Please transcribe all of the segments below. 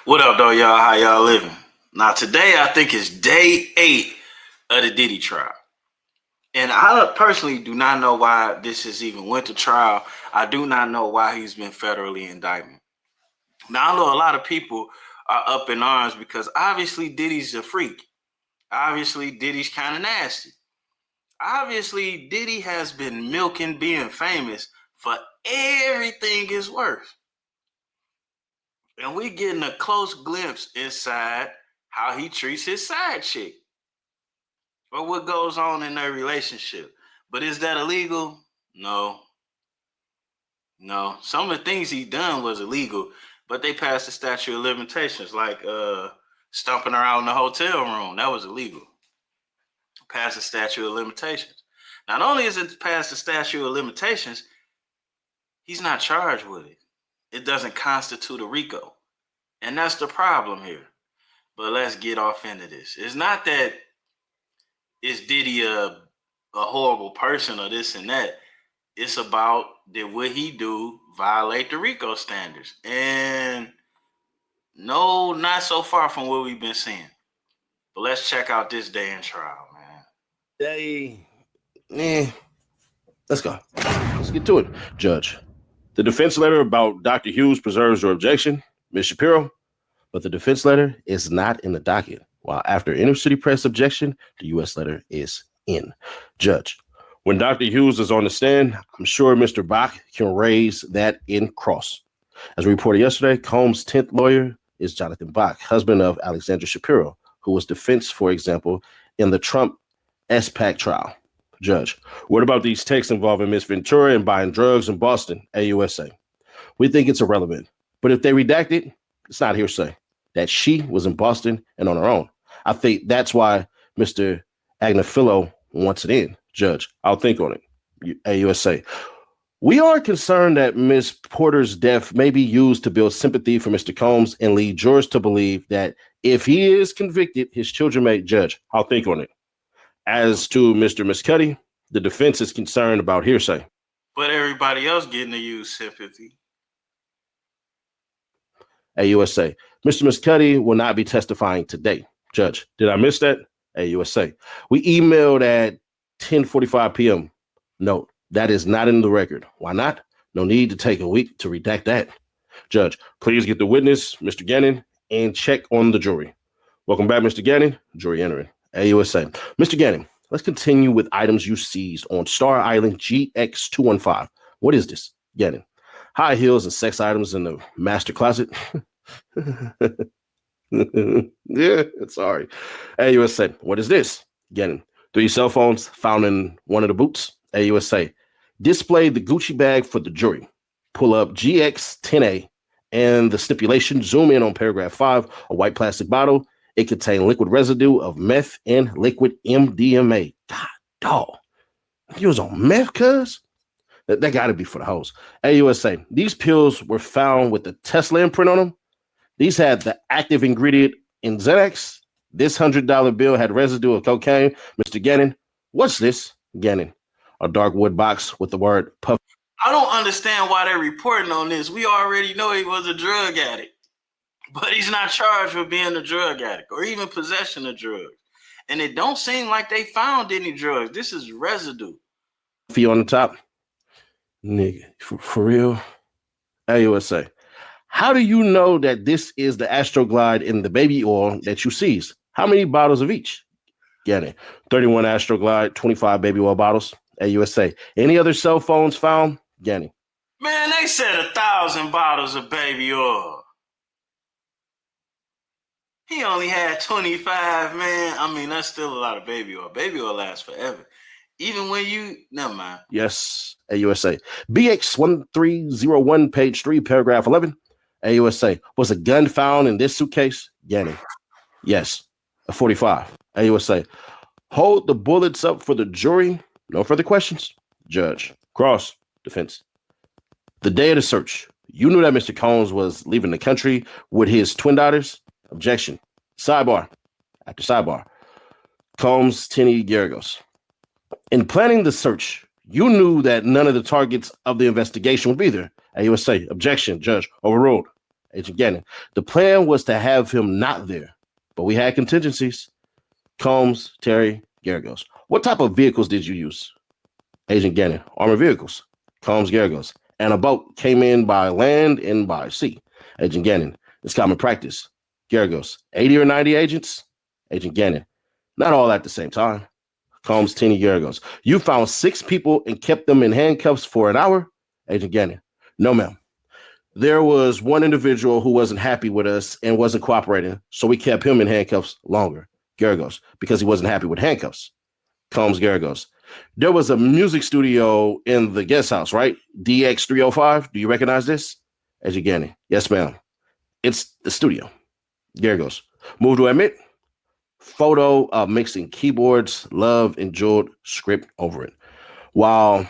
What up, though, y'all? How y'all living? Now, today I think is day 8 of the Diddy trial. And I personally do not know why this has even went to trial. I do not know why he's been federally indicted. Now, I know a lot of people are up in arms because obviously Diddy's a freak. Obviously, Diddy's kind of nasty. Obviously, Diddy has been milking being famous for everything it's worth. And we getting a close glimpse inside how he treats his side chick or what goes on in their relationship. But is that illegal? No. No. Some of the things he done was illegal, but they passed the statute of limitations, like stumping her out in the hotel room. That was illegal. Passed the statute of limitations. Not only is it past the statute of limitations, he's not charged with it. It doesn't constitute a RICO. And that's the problem here. But let's get off into this. It's not that is Diddy a horrible person or this and that. It's about did what he do violate the RICO standards? And no, not so far from what we've been seeing. But let's check out this day in trial, man. Let's go. Let's get to it. Judge, the defense letter about Dr. Hughes preserves your objection, Ms. Shapiro, but the defense letter is not in the docket. While after inner-city press objection, the U.S. letter is in. Judge, when Dr. Hughes is on the stand, I'm sure Mr. Bach can raise that in cross. As reported yesterday, Combs' 10th lawyer is Jonathan Bach, husband of Alexandra Shapiro, who was defense, for example, in the Trump SPAC trial. Judge, what about these texts involving Ms. Ventura and buying drugs in Boston, AUSA? We think it's irrelevant, but if they redact it, it's not hearsay that she was in Boston and on her own. I think that's why Mr. Agnifilo wants it in. Judge, I'll think on it. AUSA. We are concerned that Ms. Porter's death may be used to build sympathy for Mr. Combs and lead jurors to believe that if he is convicted, his children may. Judge, I'll think on it. As to Mr. Muscuddy, the defense is concerned about hearsay. But everybody else getting to use sympathy. AUSA. Mr. Muscuddy will not be testifying today. Judge, did I miss that? AUSA. We emailed at 10:45 p.m. No, that is not in the record. Why not? No need to take a week to redact that. Judge, please get the witness, Mr. Gannon, and check on the jury. Welcome back, Mr. Gannon. Jury entering. AUSA. Mr. Gannon, let's continue with items you seized on Star Island GX215. What is this? Gannon. High heels and sex items in the master closet. Yeah, sorry. AUSA. What is this? Gannon. 3 cell phones found in one of the boots. AUSA. Display the Gucci bag for the jury. Pull up GX10A and the stipulation. Zoom in on paragraph 5, a white plastic bottle. It contained liquid residue of meth and liquid MDMA. God, dog. You was on meth, cuz? That got to be for the hoes. AUSA. These pills were found with the Tesla imprint on them. These had the active ingredient in Xanax. This $100 bill had residue of cocaine. Mr. Gannon, what's this? Gannon. A dark wood box with the word puff. I don't understand why they're reporting on this. We already know he was a drug addict. But he's not charged with being a drug addict or even possession of drugs. And it don't seem like they found any drugs. This is residue. Fee on the top. Nigga, for real? AUSA. How do you know that this is the Astroglide in the baby oil that you seized? How many bottles of each? Gannon. 31 Astroglide, 25 baby oil bottles. AUSA. Any other cell phones found? Gannon. Man, they said 1,000 bottles of baby oil. He only had 25, man. I mean, that's still a lot of baby oil. Baby oil lasts forever. Even when you, never mind. Yes, AUSA. BX1301, page 3, paragraph 11. AUSA. Was a gun found in this suitcase? Gannon. Yes, a 45. AUSA. Hold the bullets up for the jury. No further questions. Judge. Cross. Defense. The day of the search, you knew that Mr. Combs was leaving the country with his twin daughters? Objection. Sidebar. After sidebar. Combs, Tenney, Garagos. In planning the search, you knew that none of the targets of the investigation would be there. AUSA. Objection. Judge. Overruled. Agent Gannon. The plan was to have him not there, but we had contingencies. Combs, Terry, Garagos. What type of vehicles did you use? Agent Gannon. Armored vehicles. Combs, Garagos. And a boat came in by land and by sea. Agent Gannon. It's common practice. Garagos. 80 or 90 agents? Agent Gannon. Not all at the same time. Combs, Teeny, Garagos. You found 6 people and kept them in handcuffs for an hour? Agent Gannon. No, ma'am. There was one individual who wasn't happy with us and wasn't cooperating, so we kept him in handcuffs longer. Garagos. Because he wasn't happy with handcuffs. Combs, Garagos. There was a music studio in the guest house, right? DX305. Do you recognize this? Agent Gannon. Yes, ma'am. It's the studio. Garagos. Move to admit. Photo of mixing keyboards, love and jeweled script over it. While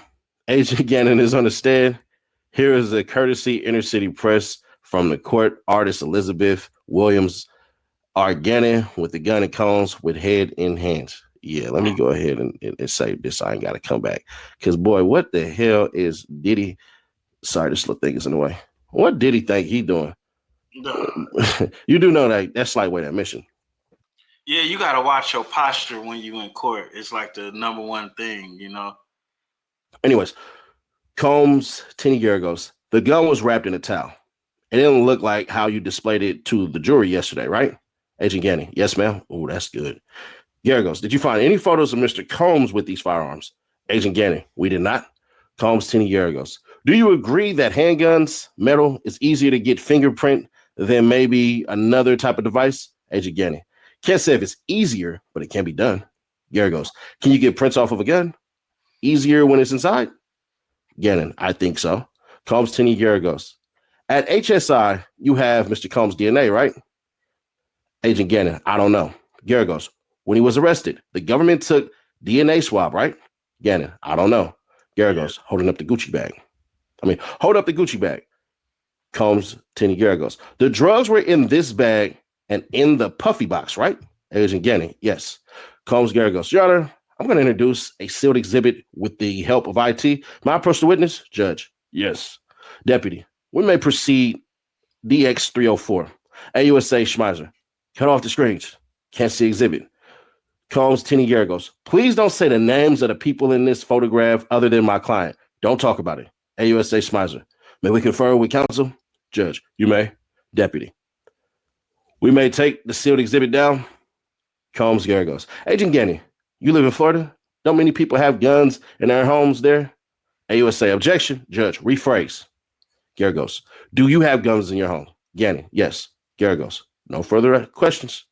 Agent Gannon is on the stand, here is a courtesy inner city press from the court artist Elizabeth Williams R. Gannon with the gun and cones with head in hands. Yeah, let me go ahead and save this. I ain't got to come back. Because, boy, what the hell is Diddy? Sorry, this little thing is in the way. What Diddy think he doing? You do know that that's lightweight admission. Yeah, you got to watch your posture when you in court. It's like the number one thing, you know? Anyways, Combs, Teeny Garagos. The gun was wrapped in a towel. It didn't look like how you displayed it to the jury yesterday, right? Agent Gannon. Yes, ma'am. Oh, that's good. Garagos. Did you find any photos of Mr. Combs with these firearms? Agent Gannon. We did not. Combs, Teeny Garagos. Do you agree that handguns, metal, is easier to get fingerprint than maybe another type of device? Agent Gannon. Can't say if it's easier, but it can be done. Garagos. Can you get prints off of a gun? Easier when it's inside? Gannon. I think so. Combs, Teeny Garagos. At HSI, you have Mr. Combs' DNA, right? Agent Gannon. I don't know. Garagos. When he was arrested, the government took DNA swab, right? Gannon. I don't know. Garagos. Holding up the Gucci bag. Hold up the Gucci bag. Combs, Teeny Garagos. The drugs were in this bag and in the puffy box, right? Agent Gannon. Yes. Combs, Garagos. Your Honor, I'm going to introduce a sealed exhibit with the help of IT. May I approach the witness? Judge. Yes. Deputy. We may proceed. DX304. AUSA Schmeiser. Cut off the screens. Can't see exhibit. Combs, Teeny Garagos. Please don't say the names of the people in this photograph other than my client. Don't talk about it. AUSA Schmeiser. May we confer with counsel? Judge. You may. Deputy. We may take the sealed exhibit down. Combs, Garagos. Agent Gannon, you live in Florida? Don't many people have guns in their homes there? AUSA. Objection. Judge. Rephrase. Garagos. Do you have guns in your home? Gannon. Yes. Garagos. No further questions.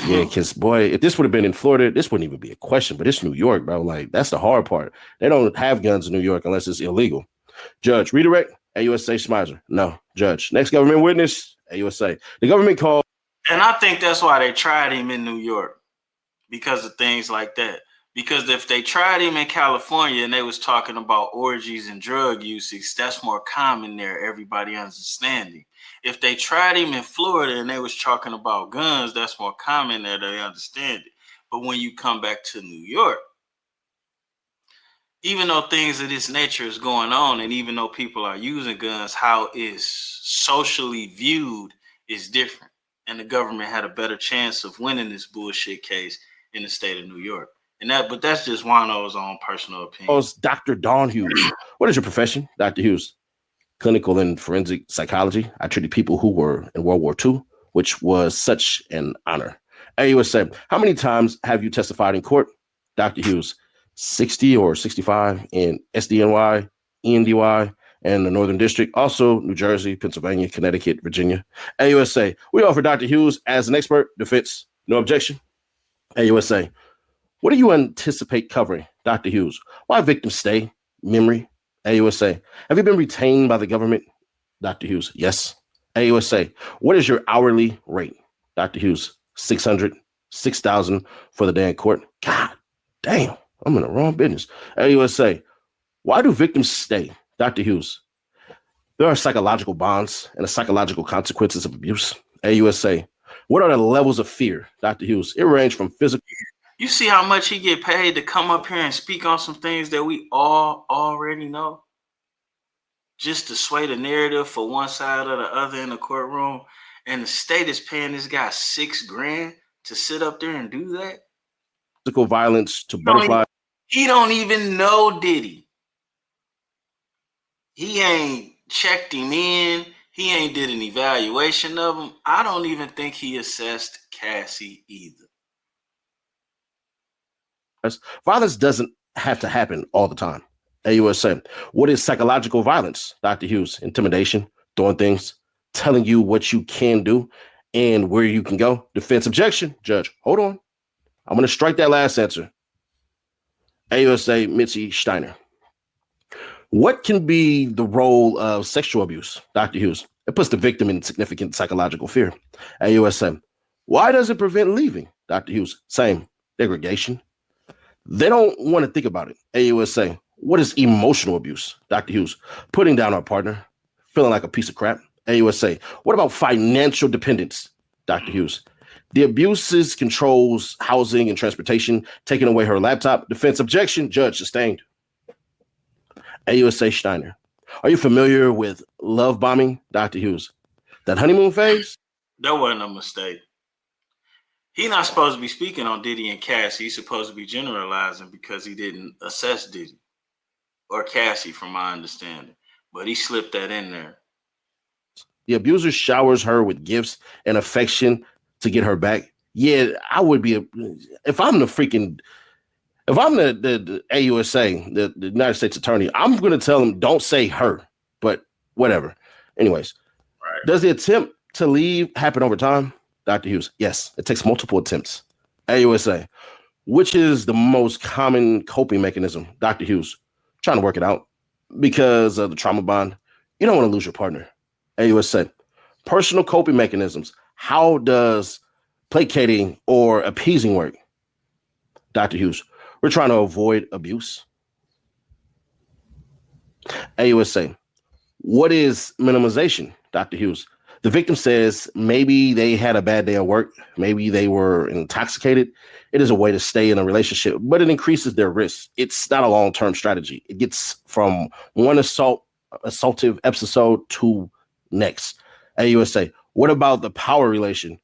Yeah, because, boy, if this would have been in Florida, this wouldn't even be a question, but it's New York, bro. Like, that's the hard part. They don't have guns in New York unless it's illegal. Judge. Redirect. AUSA Schmeiser. No. Judge. Next government witness. AUSA. The government called. And I think that's why they tried him in New York, because of things like that. Because if they tried him in California and they was talking about orgies and drug usage, that's more common there, everybody understanding. If they tried him in Florida and they was talking about guns, that's more common there, they understand it. But when you come back to New York, even though things of this nature is going on, and even though people are using guns, how it's socially viewed is different. And the government had a better chance of winning this bullshit case in the state of New York. But that's just Juan-O's own personal opinion. Dr. Don Hughes. What is your profession? Dr. Hughes. Clinical and forensic psychology. I treated people who were in World War II, which was such an honor. AUSA. How many times have you testified in court? Dr. Hughes. 60 or 65 in SDNY, ENDY, and the Northern District. Also, New Jersey, Pennsylvania, Connecticut, Virginia. AUSA. We offer Dr. Hughes as an expert. Defense. No objection. AUSA. What do you anticipate covering, Dr. Hughes? Why victims stay? Memory. AUSA. Have you been retained by the government? Dr. Hughes. Yes. AUSA. What is your hourly rate? Dr. Hughes. 600, 6,000 for the day in court. God damn. I'm in the wrong business. AUSA. Why do victims stay? Dr. Hughes. There are psychological bonds and the psychological consequences of abuse. AUSA. What are the levels of fear? Dr. Hughes. It ranges from physical. You see how much he get paid to come up here and speak on some things that we all already know? just to sway the narrative for one side or the other in the courtroom, and the state is paying this guy $6,000 to sit up there and do that? Physical violence to butterfly. He don't even know Diddy. He ain't checked him in. He ain't did an evaluation of him. I don't even think he assessed Cassie either. Violence doesn't have to happen all the time. AUSA, what is psychological violence? Dr. Hughes, intimidation, throwing things, telling you what you can do and where you can go. Defense objection. Judge, hold on. I'm going to strike that last answer. AUSA, Mitzi Steiner. What can be the role of sexual abuse? Dr. Hughes, it puts the victim in significant psychological fear. AUSA, why does it prevent leaving? Dr. Hughes, same, degradation. They don't want to think about it. AUSA, what is emotional abuse? Dr. Hughes, putting down our partner, feeling like a piece of crap. AUSA, what about financial dependence? Dr. Hughes, the abuses controls housing and transportation, taking away her laptop. Defense objection, judge sustained. AUSA Steiner, are you familiar with love bombing? Dr. Hughes, that honeymoon phase? That wasn't a mistake. He's not supposed to be speaking on Diddy and Cassie. He's supposed to be generalizing because he didn't assess Diddy or Cassie, from my understanding. But he slipped that in there. The abuser showers her with gifts and affection to get her back. Yeah, I would be if I'm the AUSA, the United States Attorney, I'm going to tell him don't say her, but whatever. Anyways, right. Does the attempt to leave happen over time? Dr. Hughes, yes, it takes multiple attempts. AUSA, which is the most common coping mechanism? Dr. Hughes, trying to work it out because of the trauma bond. You don't want to lose your partner. AUSA, personal coping mechanisms. How does placating or appeasing work? Dr. Hughes, we're trying to avoid abuse. AUSA, what is minimization? Dr. Hughes, the victim says maybe they had a bad day at work. Maybe they were intoxicated. It is a way to stay in a relationship, but it increases their risk. It's not a long-term strategy. It gets from one assaultive episode to next. AUSA, what about the power relation?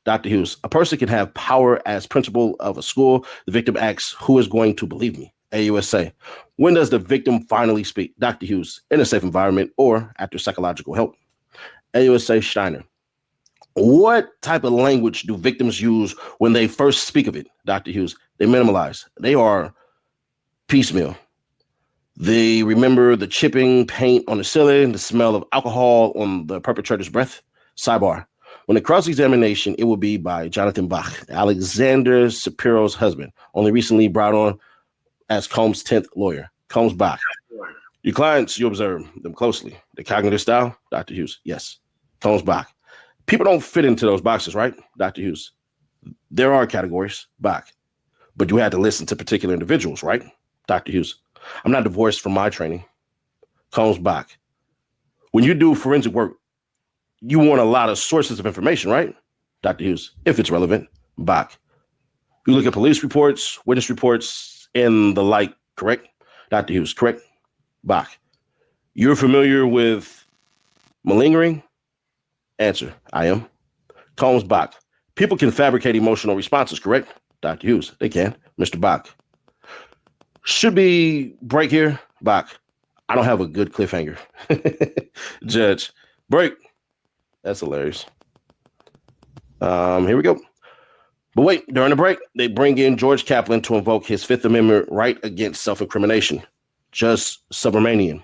Dr. Hughes, a person can have power as principal of a school. The victim asks, who is going to believe me? AUSA, when does the victim finally speak? Dr. Hughes, in a safe environment or after psychological help. AUSA Steiner, what type of language do victims use when they first speak of it? Dr. Hughes, they minimalize. They are piecemeal. They remember the chipping paint on the ceiling, the smell of alcohol on the perpetrator's breath. Sidebar. When the cross-examination, it will be by Jonathan Bach, Alexander Shapiro's husband, only recently brought on as Combs' 10th lawyer. Combs Bach. Your clients, you observe them closely. The cognitive style, Dr. Hughes, yes. Combs Bach. People don't fit into those boxes, right? Dr. Hughes. There are categories, Bach. But you had to listen to particular individuals, right? Dr. Hughes. I'm not divorced from my training. Combs Bach. When you do forensic work, you want a lot of sources of information, right? Dr. Hughes, if it's relevant. Bach. You look at police reports, witness reports, and the like, correct? Dr. Hughes, correct? Bach. You're familiar with malingering? Answer, I am. Combs Bach. People can fabricate emotional responses, correct? Dr. Hughes, they can. Mr. Bach. Should be break here? Bach. I don't have a good cliffhanger. Judge. Break. That's hilarious. Here we go. But wait, during the break, they bring in George Kaplan to invoke his Fifth Amendment right against self-incrimination. Just Subramanian.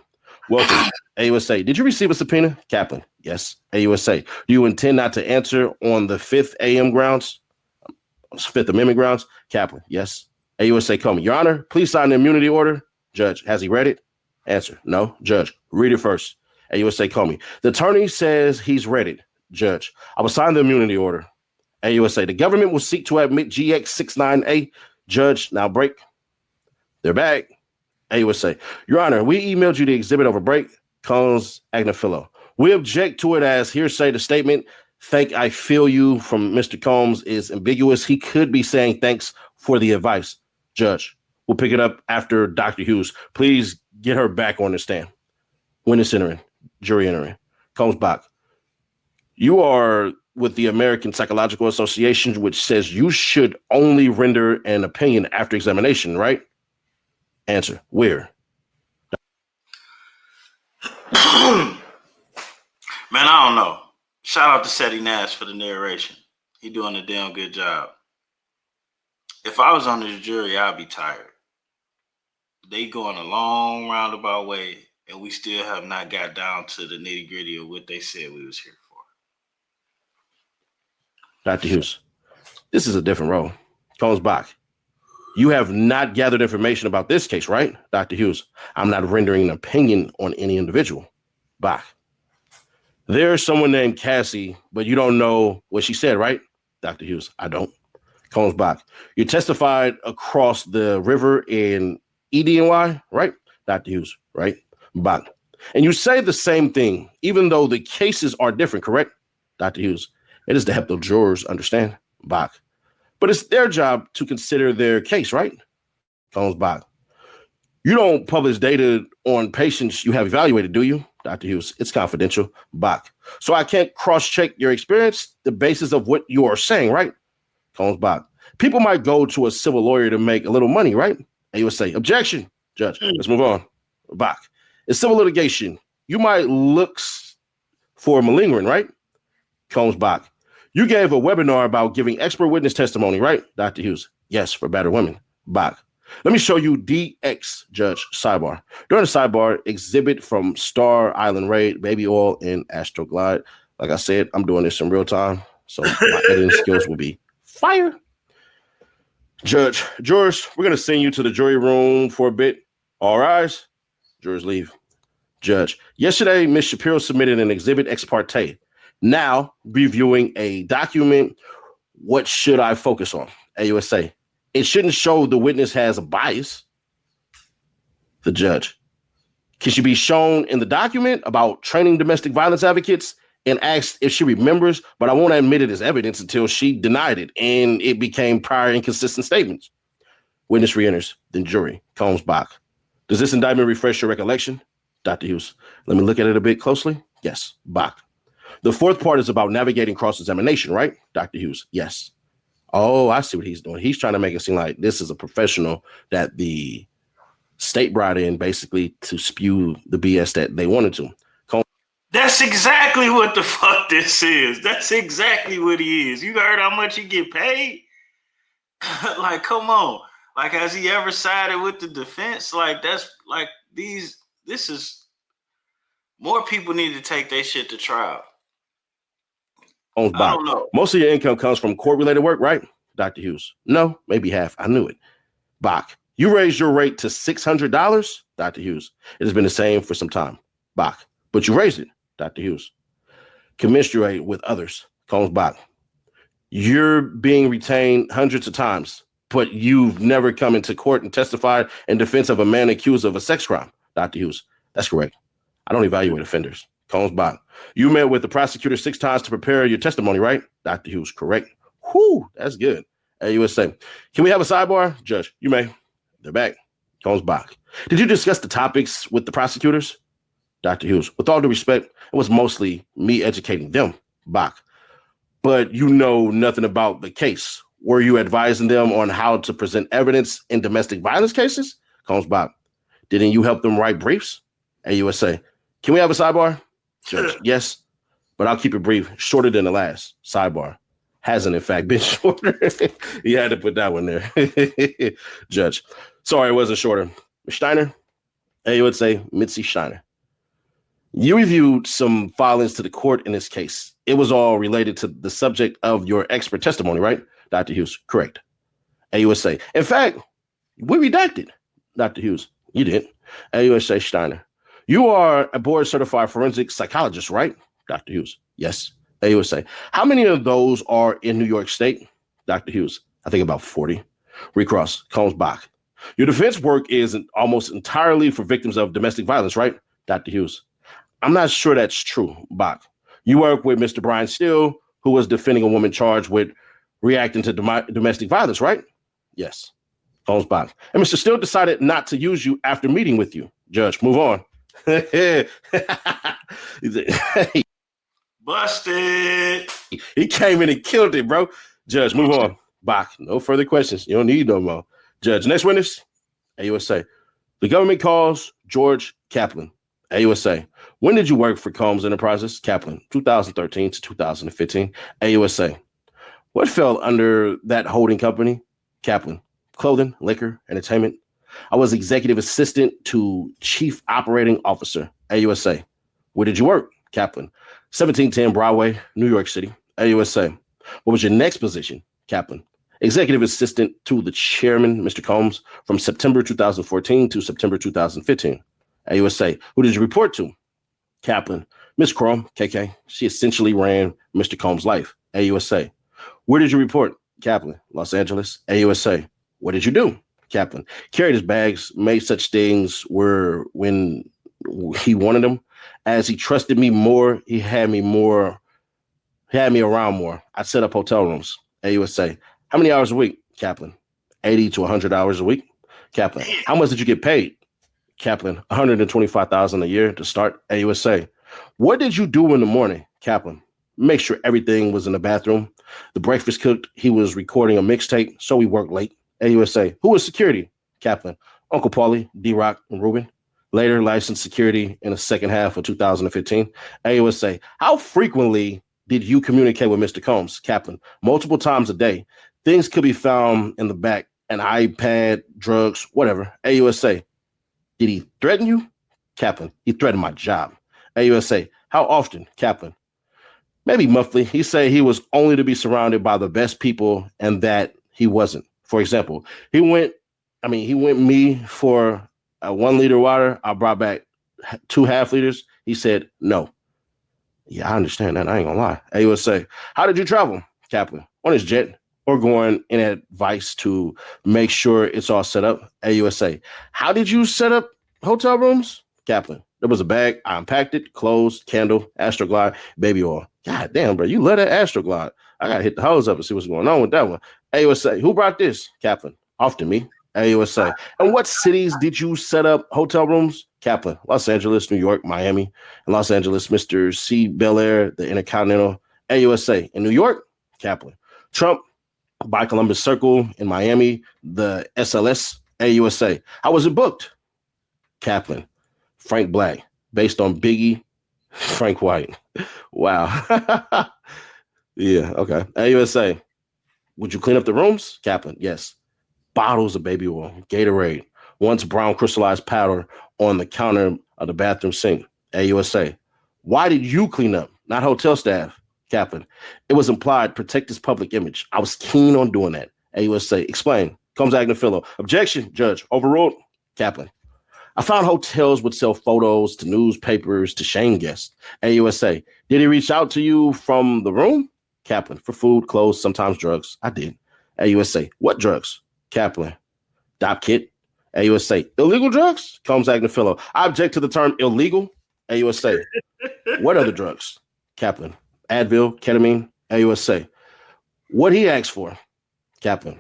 Welcome. AUSA, did you receive a subpoena? Kaplan, yes. AUSA, do you intend not to answer on the Fifth Amendment grounds? Kaplan, yes. AUSA, Comey, Your Honor, please sign the immunity order. Judge, has he read it? Answer, no. Judge, read it first. AUSA, Comey, the attorney says he's read it. Judge, I will sign the immunity order. AUSA, the government will seek to admit GX69A. Judge, now break. They're back. AUSA, Your Honor, we emailed you the exhibit over break. Combs Agnafilo. We object to it as hearsay. The statement, thank I feel you from Mr. Combs is ambiguous. He could be saying thanks for the advice. Judge, we'll pick it up after Dr. Hughes. Please get her back on the stand. Witness entering, jury entering. Comes back. You are with the American Psychological Association, which says you should only render an opinion after examination, right? Answer, where? Man, I don't know. Shout out to Seti Nash for the narration. He doing a damn good job. If I was on the jury, I'd be tired. They going a long roundabout way, and we still have not got down to the nitty gritty of what they said we was here for. Dr. Hughes, this is a different role. Comes back. You have not gathered information about this case, right? Dr. Hughes, I'm not rendering an opinion on any individual. Bach. There's someone named Cassie, but you don't know what she said, right? Dr. Hughes, I don't. Comes back. You testified across the river in EDNY, right? Dr. Hughes, right? Bach. And you say the same thing, even though the cases are different, correct? Dr. Hughes, it is to help the jurors understand. Bach. But it's their job to consider their case, right? Comes back. You don't publish data on patients you have evaluated, do you? Dr. Hughes, it's confidential. Bach. So I can't cross-check your experience, the basis of what you are saying, right? Comes back. People might go to a civil lawyer to make a little money, right? And you would say, objection, judge. Let's move on. Bach. It's civil litigation. You might look for malingering, right? Comes back. You gave a webinar about giving expert witness testimony, right? Dr. Hughes. Yes, for battered women. Bach. Let me show you DX, judge, sidebar. During the sidebar, exhibit from Star Island Raid, Baby Oil, and Astroglide. Like I said, I'm doing this in real time, so my editing skills will be fire. Judge, jurors, we're going to send you to the jury room for a bit. All rise. Jurors leave. Judge, yesterday, Ms. Shapiro submitted an exhibit ex parte. Now, reviewing a document, what should I focus on? AUSA. It shouldn't show the witness has a bias. The judge. Can she be shown in the document about training domestic violence advocates and asked if she remembers, but I won't admit it as evidence until she denied it and it became prior inconsistent statements. Witness reenters, then jury, comes back. Does this indictment refresh your recollection? Dr. Hughes, let me look at it a bit closely. Yes, Bach. The fourth part is about navigating cross-examination, right? Dr. Hughes, yes. Oh, I see what he's doing. He's trying to make it seem like this is a professional that the state brought in basically to spew the BS that they wanted to. That's exactly what the fuck this is. That's exactly what he is. You heard how much he get paid? Like, come on. Like, has he ever sided with the defense? Like, that's like this is more people need to take their shit to trial. I don't know. Most of your income comes from court-related work, right? Dr. Hughes. No, maybe half. I knew it. Bach. You raised your rate to $600? Dr. Hughes. It has been the same for some time. Bach. But you raised it. Dr. Hughes. Commensurate with others. Comes Bach. You're being retained hundreds of times, but you've never come into court and testified in defense of a man accused of a sex crime. Dr. Hughes. That's correct. I don't evaluate offenders. Comes Bach. You met with the prosecutor 6 times to prepare your testimony, right? Dr. Hughes, correct. Whew, that's good. AUSA. Can we have a sidebar? Judge, you may. They're back. Comes Bach. Did you discuss the topics with the prosecutors? Dr. Hughes, with all due respect, it was mostly me educating them, Bach. But you know nothing about the case. Were you advising them on how to present evidence in domestic violence cases? Comes Bach. Didn't you help them write briefs? AUSA. Can we have a sidebar? Judge, yes, but I'll keep it brief, shorter than the last. Sidebar. Hasn't, in fact, been shorter. You had to put that one there. Judge, sorry, it wasn't shorter. Ms. Steiner, AUSA, Mitzi Steiner. You reviewed some filings to the court in this case. It was all related to the subject of your expert testimony, right? Dr. Hughes, correct. AUSA. In fact, we redacted. Dr. Hughes, you did. AUSA Steiner. You are a board certified forensic psychologist, right? Dr. Hughes, yes. AUSA. How many of those are in New York State? Dr. Hughes, I think about 40. Recross, Combs Bach. Your defense work is almost entirely for victims of domestic violence, right? Dr. Hughes. I'm not sure that's true, Bach. You work with Mr. Brian Steele, who was defending a woman charged with reacting to domestic violence, right? Yes. Combs Bach. And Mr. Steele decided not to use you after meeting with you. Judge, move on. He Busted. he came in and killed it, bro. Judge, move on. Bach, no further questions. You don't need no more. Judge, next witness. AUSA. The government calls George Kaplan. AUSA. When did you work for Combs Enterprises? Kaplan, 2013 to 2015. AUSA. What fell under that holding company? Kaplan. Clothing, liquor, entertainment. I was executive assistant to chief operating officer. AUSA. Where did you work? Kaplan. 1710 Broadway, New York City. AUSA. What was your next position? Kaplan. Executive assistant to the chairman, Mr. Combs, from September 2014 to September 2015. AUSA. Who did you report to? Kaplan. Miss Crum, KK. She essentially ran Mr. Combs' life. AUSA. Where did you report? Kaplan. Los Angeles. AUSA. What did you do? Kaplan. Carried his bags, made such things where when he wanted them. As he trusted me more, he had me around more. I set up hotel rooms. AUSA. How many hours a week? Kaplan. 80 to 100 hours a week. Kaplan. How much did you get paid? Kaplan. $125,000 a year to start. AUSA. What did you do in the morning? Kaplan. Make sure everything was in the bathroom. The breakfast cooked. He was recording a mixtape, so we worked late. AUSA. Who was security? Kaplan. Uncle Paulie, D-Rock, and Ruben. Later licensed security in the second half of 2015. AUSA. How frequently did you communicate with Mr. Combs? Kaplan. Multiple times a day. Things could be found in the back, an iPad, drugs, whatever. AUSA. Did he threaten you? Kaplan. He threatened my job. AUSA. How often? Kaplan. Maybe monthly. He said he was only to be surrounded by the best people and that he wasn't. For example, he went me for a 1 liter water. I brought back 2 half liters. He said, no. Yeah, I understand that. I ain't gonna lie. AUSA. How did you travel? Kaplan. On his jet or going in advice to make sure it's all set up. AUSA. How did you set up hotel rooms? Kaplan. There was a bag. I unpacked it, clothes, candle, Astroglide, baby oil. God damn, bro. You love that Astroglide. I got to hit the hose up and see what's going on with that one. AUSA. Who brought this? Kaplan. Often me. AUSA. And what cities did you set up hotel rooms? Kaplan. Los Angeles, New York, Miami. In Los Angeles, Mr. C. Bel Air, the Intercontinental. AUSA. In New York? Kaplan. Trump by Columbus Circle. In Miami, the SLS. AUSA. How was it booked? Kaplan. Frank Black. Based on Biggie. Frank White. Wow. Yeah, okay. AUSA. Would you clean up the rooms? Kaplan. Yes. Bottles of baby oil, Gatorade, once brown crystallized powder on the counter of the bathroom sink. AUSA. Why did you clean up? Not hotel staff. Kaplan. It was implied protect his public image. I was keen on doing that. AUSA. Explain. Comes Agnafillo. Objection, Judge. Overruled. Kaplan. I found hotels would sell photos to newspapers to shame guests. AUSA. Did he reach out to you from the room? Kaplan. For food, clothes, sometimes drugs. I did. AUSA. What drugs? Kaplan. Dop kit. AUSA. Illegal drugs? Combs Agnafillo. I object to the term illegal. AUSA. What other drugs? Kaplan. Advil, ketamine. AUSA. What he asked for? Kaplan.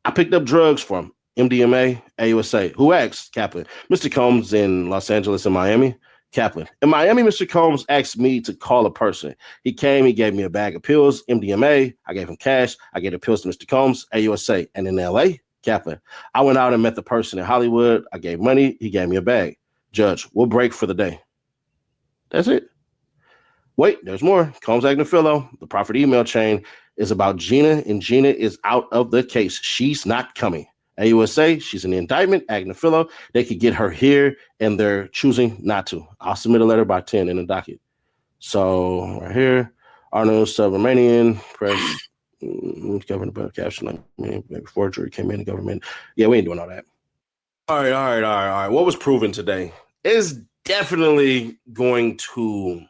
I picked up drugs from MDMA. AUSA. Who asked? Kaplan. Mr. Combs in Los Angeles and Miami. Kaplan. In Miami, Mr. Combs asked me to call a person. He came, he gave me a bag of pills, MDMA. I gave him cash. I gave the pills to Mr. Combs, AUSA. And in LA, Kaplan. I went out and met the person in Hollywood. I gave money. He gave me a bag. Judge, we'll break for the day. That's it. Wait, there's more. Combs Agnafillo. The proffered email chain is about Gina, and Gina is out of the case. She's not coming. AUSA, she's in the indictment. Agnafillo, they could get her here, and they're choosing not to. I'll submit a letter by 10 in the docket. So right here, Arnold Subramanian, press government about caption like maybe forgery came in the government. Yeah, we ain't doing all that. All right. What was proven today is definitely going to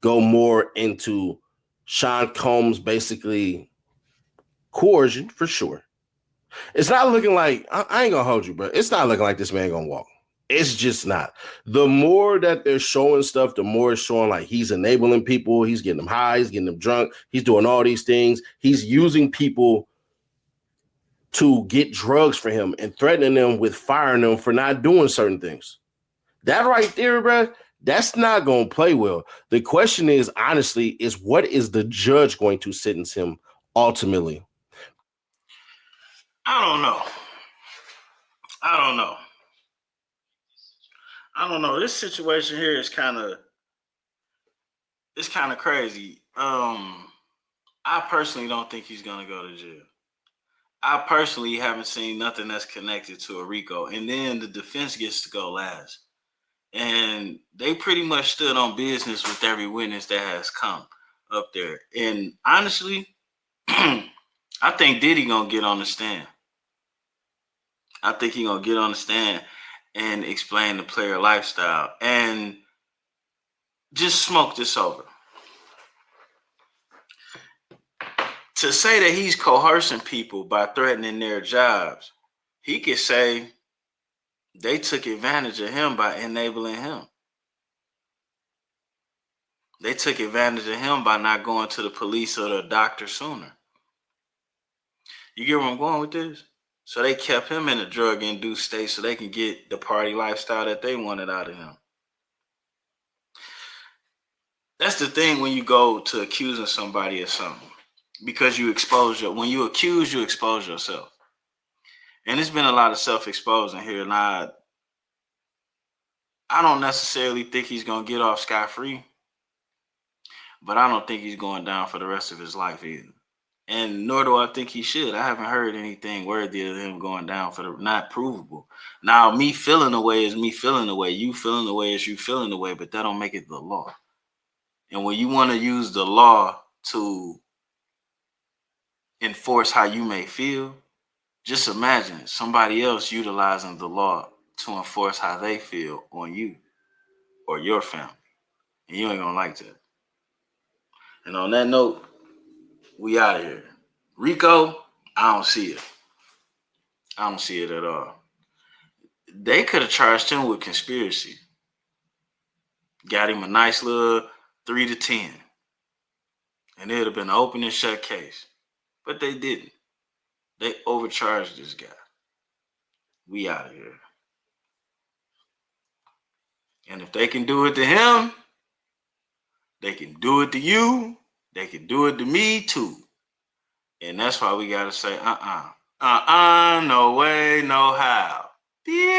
go more into Sean Combs basically coercion for sure. It's not looking like, I ain't gonna hold you, bro. It's not looking like this man gonna walk. It's just not. The more that they're showing stuff, the more it's showing like he's enabling people. He's getting them high. He's getting them drunk. He's doing all these things. He's using people to get drugs for him and threatening them with firing them for not doing certain things. That right there, bro, that's not going to play well. The question is, honestly, is what is the judge going to sentence him ultimately? I don't know. I don't know. I don't know. This situation here is kind of crazy. I personally don't think he's gonna go to jail. I personally haven't seen nothing that's connected to a RICO. And then the defense gets to go last. And they pretty much stood on business with every witness that has come up there. And honestly, I think Diddy gonna get on the stand. I think he gonna get on the stand and explain the player lifestyle and just smoke this over. To say that he's coercing people by threatening their jobs, he could say they took advantage of him by enabling him. They took advantage of him by not going to the police or the doctor sooner. You get where I'm going with this? So they kept him in a drug-induced state so they can get the party lifestyle that they wanted out of him. That's the thing when you go to accusing somebody of something. Because when you accuse, you expose yourself. And there's been a lot of self-exposing here. And I don't necessarily think he's going to get off scot-free. But I don't think he's going down for the rest of his life either. And nor do I think he should. I haven't heard anything worthy of him going down for the not provable. Now, me feeling the way is me feeling the way. You feeling the way is you feeling the way, but that don't make it the law. And when you want to use the law to enforce how you may feel, just imagine somebody else utilizing the law to enforce how they feel on you or your family. And you ain't gonna like that. And on that note, we out of here. Rico, I don't see it. I don't see it at all. They could have charged him with conspiracy. Got him a nice little 3 to 10. And it'd have been an open and shut case. But they didn't. They overcharged this guy. We out of here. And if they can do it to him, they can do it to you. They can do it to me too. And that's why we got to say, no way, no how. Yeah.